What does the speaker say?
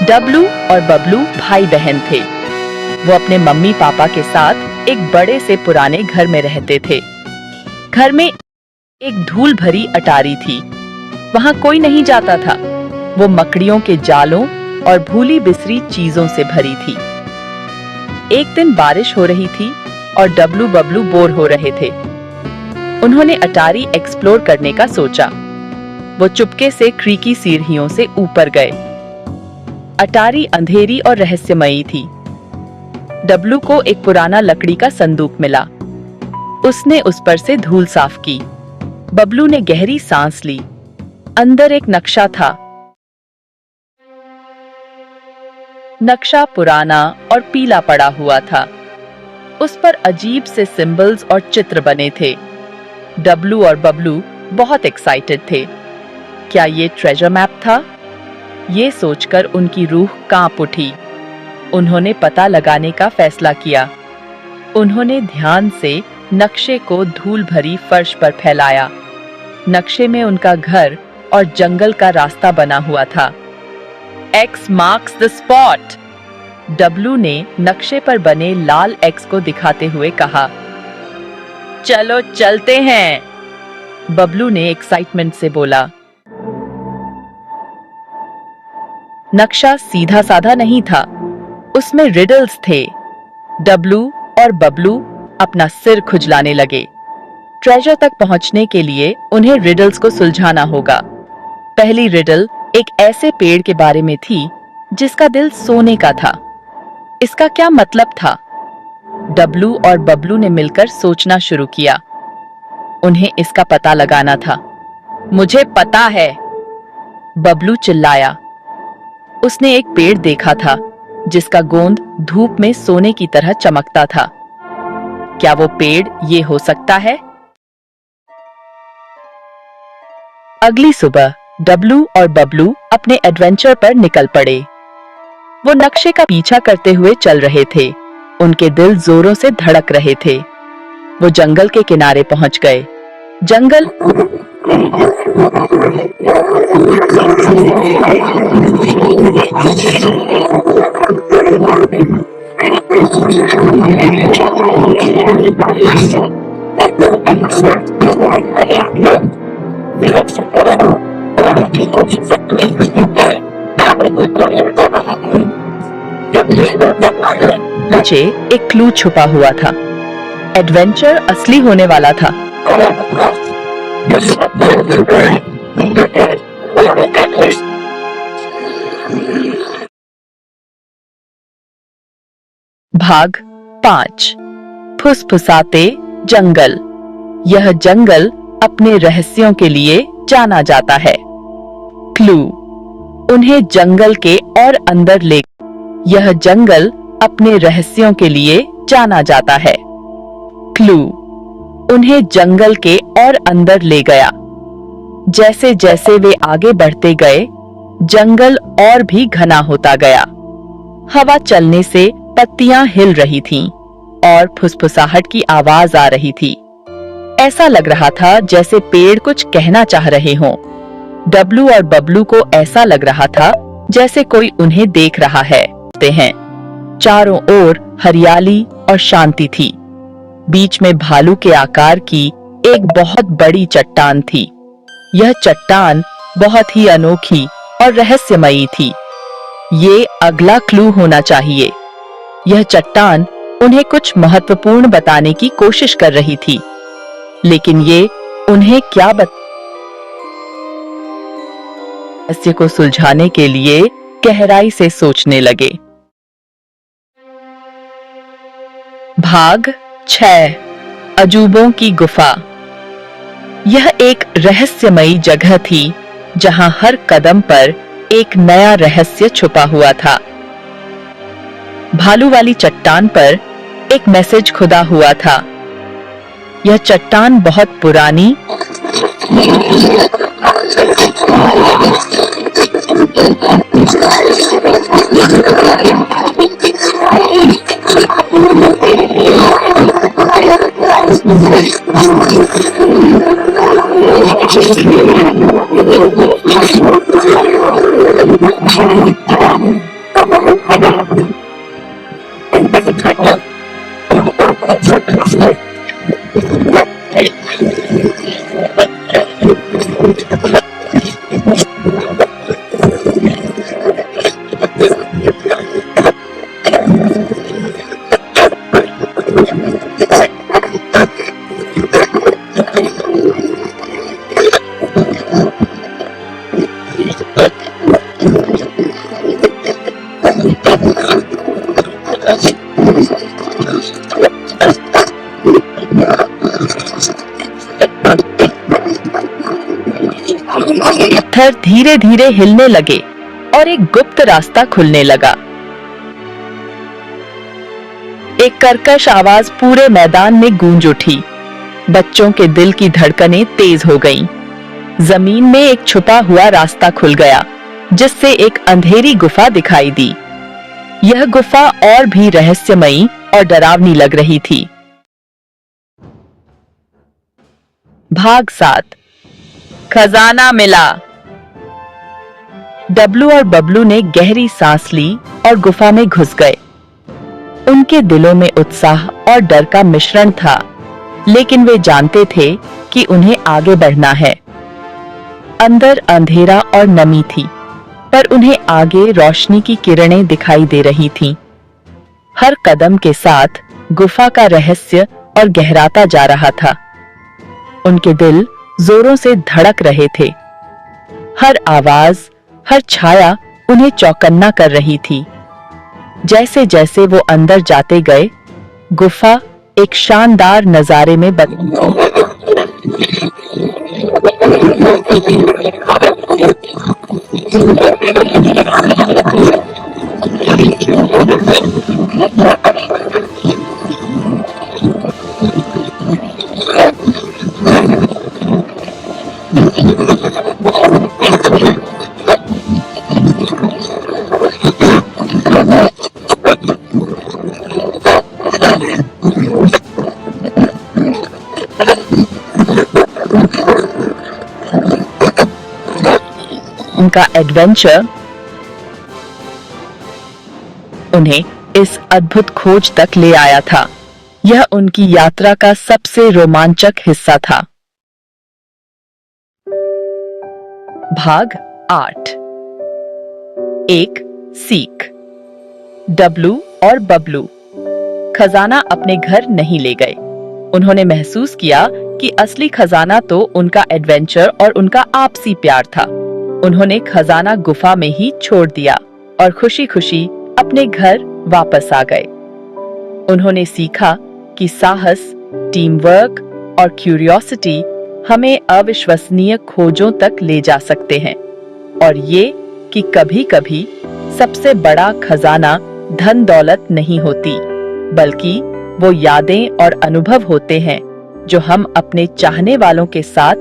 W और बबलू भाई बहन थे। वो अपने मम्मी पापा के साथ एक बड़े से पुराने घर में रहते थे। घर में एक धूल भरी अटारी थी। वहां कोई नहीं जाता था। वो मकड़ियों के जालों और भूली बिसरी चीजों से भरी थी। एक दिन बारिश हो रही थी और डब्लू बबलू बोर हो रहे थे। उन्होंने अटारी एक्सप्लोर करने का सोचा। वो चुपके से क्रीकी सीढ़ियों से ऊपर गए। अटारी अंधेरी और रहस्यमयी थी। डब्लू को एक पुराना लकड़ी का संदूक मिला। उसने उस पर से धूल साफ की। बबलू ने गहरी सांस ली। अंदर एक नक्शा था। नक्शा पुराना और पीला पड़ा हुआ था। उस पर अजीब से सिंबल्स और चित्र बने थे। डब्लू और बबलू बहुत एक्साइटेड थे। क्या ये ट्रेजर मैप था? ये सोचकर उनकी रूह कांप उठी। उन्होंने पता लगाने का फैसला किया। उन्होंने ध्यान से नक्शे को धूल भरी फर्श पर फैलाया। नक्शे में उनका घर और जंगल का रास्ता बना हुआ था। X marks the spot। W ने नक्शे पर बने लाल X को दिखाते हुए कहा, चलो चलते हैं। बबलू ने एक्साइटमेंट से बोला। नक्शा सीधा साधा नहीं था। उसमें रिडल्स थे। डब्लू और बबलू अपना सिर खुजलाने लगे। ट्रेजर तक पहुंचने के लिए उन्हें रिडल्स को सुलझाना होगा। पहली रिडल एक ऐसे पेड़ के बारे में थी जिसका दिल सोने का था। इसका क्या मतलब था? डब्लू और बबलू ने मिलकर सोचना शुरू किया। उन्हें इसका पता लगाना था। मुझे पता है, बबलू चिल्लाया। उसने एक पेड़ देखा था जिसका गोंद धूप में सोने की तरह चमकता था। क्या वो पेड़ ये हो सकता है? अगली सुबह डब्लू और बबलू अपने एडवेंचर पर निकल पड़े। वो नक्शे का पीछा करते हुए चल रहे थे। उनके दिल जोरों से धड़क रहे थे। वो जंगल के किनारे पहुंच गए। जंगल नीचे एक क्लू छुपा हुआ था। एडवेंचर असली होने वाला था। भाग 5। फुसफुसाते जंगल। यह जंगल अपने रहस्यों के लिए जाना जाता है। क्लू, उन्हें जंगल के और अंदर ले। यह जंगल अपने रहस्यों के लिए जाना जाता है। क्लू, उन्हें जंगल के और अंदर ले गया। जैसे जैसे वे आगे बढ़ते गए, जंगल और भी घना होता गया। हवा चलने से पत्तियां हिल रही थीं और फुसफुसाहट की आवाज आ रही थी। ऐसा लग रहा था जैसे पेड़ कुछ कहना चाह रहे हों। डब्लू और बबलू को ऐसा लग रहा था जैसे कोई उन्हें देख रहा है। चारों ओर हरियाली और शांति थी। बीच में भालू के आकार की एक बहुत बड़ी चट्टान थी। यह चट्टान बहुत ही अनोखी और रहस्यमयी थी। ये अगला क्लू होना चाहिए। यह चट्टान उन्हें कुछ महत्वपूर्ण बताने की कोशिश कर रही थी, लेकिन ये उन्हें क्या रहस्य को सुलझाने के लिए गहराई से सोचने लगे। भाग 6। अजूबों की गुफा। यह एक रहस्यमयी जगह थी जहां हर कदम पर एक नया रहस्य छुपा हुआ था। भालू वाली चट्टान पर एक मैसेज खुदा हुआ था। यह चट्टान बहुत पुरानी पत्थर धीरे धीरे हिलने लगे और एक गुप्त रास्ता खुलने लगा। एक कर्कश आवाज पूरे मैदान में गूंज उठी। बच्चों के दिल की धड़कनें तेज हो गईं। जमीन में एक छुपा हुआ रास्ता खुल गया, जिससे एक अंधेरी गुफा दिखाई दी। यह गुफा और भी रहस्यमयी और डरावनी लग रही थी। भाग 7। खजाना मिला। डब्लू और बबलू ने गहरी सांस ली और गुफा में घुस गए। उनके दिलों में उत्साह और डर का मिश्रण था, लेकिन वे जानते थे कि उन्हें आगे बढ़ना है। अंदर अंधेरा और नमी थी, पर उन्हें आगे रोशनी की किरणें दिखाई दे रही थीं। हर कदम के साथ गुफा का रहस्य और गहराता जा रहा था। उनके दिल जोरों से धड़क रहे थे। हर आवाज, हर छाया उन्हें चौकन्ना कर रही थी। जैसे जैसे वो अंदर जाते गए, गुफा एक शानदार नजारे में बदल उनका एडवेंचर उन्हें इस अद्भुत खोज तक ले आया था। यह उनकी यात्रा का सबसे रोमांचक हिस्सा था। भाग 8। एक सीख। डब्लू और बबलू खजाना अपने घर नहीं ले गए। उन्होंने महसूस किया कि असली खजाना तो उनका एडवेंचर और उनका आपसी प्यार था। उन्होंने खजाना गुफा में ही छोड़ दिया और खुशी खुशी अपने घर वापस आ गए। उन्होंने सीखा कि साहस, टीम वर्क और क्यूरियोसिटी हमें अविश्वसनीय खोजों तक ले जा सकते हैं, और ये कि कभी-कभी सबसे बड़ा खजाना धन दौलत नहीं होती, बल्कि वो यादें और अनुभव होते हैं जो हम अपने चाहने वालों के साथ